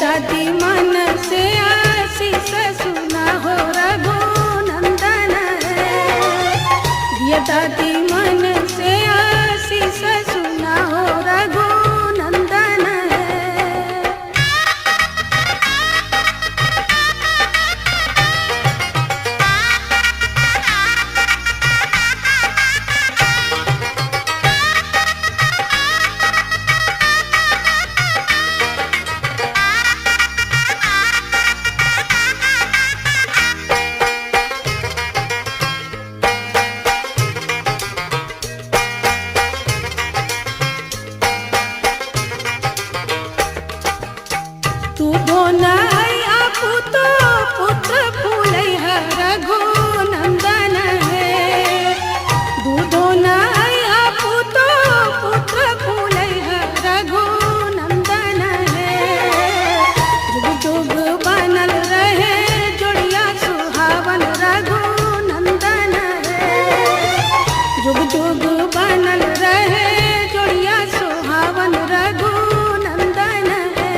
दादी मन से आशीष सुना हो रघुनंदन है। दिया दादी मन से आशीष सुना हो रघुनंदन है। तू धोनैया पुतो पुत्र फूलैया रघुनंदन है। दूधो नैया पुतो पुत्र फूलैया रघुनंदन है। जुग जुग बनल रहे जोड़िया सुहावन रघुनंदन है। जुग जुग बनल रहे जोड़िया सुहावन रघुनंदन है।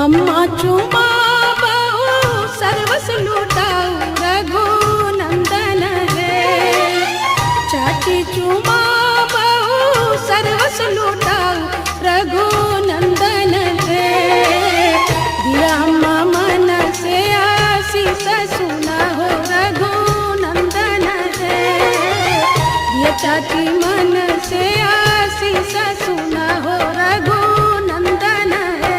अम्मा चुमा बहु सर्वस लुटाऊ रघुनंदन है। चाची चुमा बहु सर्वस लुटाऊ रघुनंदन है। दिया अम्मा मन से आशीष सुना हो रघुनंदन है। दिया चाची मन से आशीष सुना हो रघुनंदन है।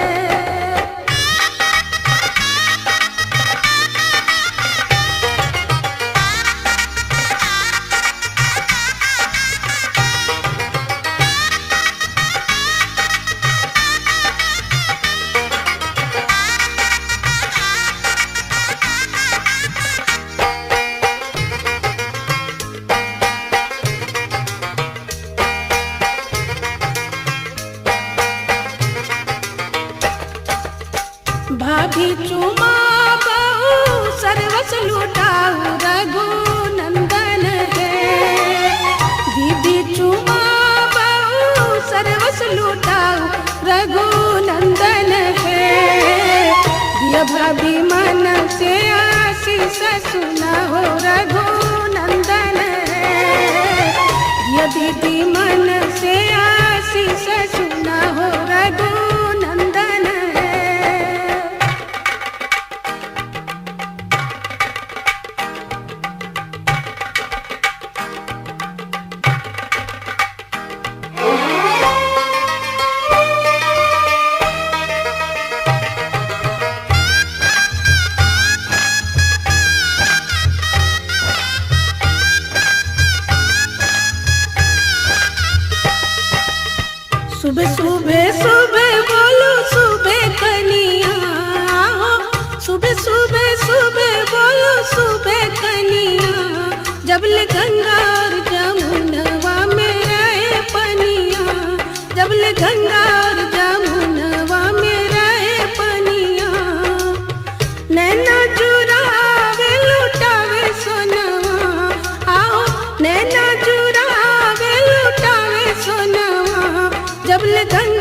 भाभी चुमा बहु सर्वस लुटाऊ रघुनंदन है। दीदी चुमा बहु सर्वस लुटाऊ रघुनंदन है। दिया भाभी मन से आशीष सुना हो रघुनंदन है। दिया दीदी मन से आशीष सुना हो रघुनंदन है। सुबह सुबह सुबह बोलो सुबह कनिया हो। सुबह सुबह सुबह बोलो सुबह कनिया। जबल गंगा और जमुनवा में रहे पनिया। जबल गंगा और जमुनवा में रहे पनिया। नैना चुरावे लुटावे सोनवा। आओ नैना चुरावे लुटावे सोनवा। जबल गंगा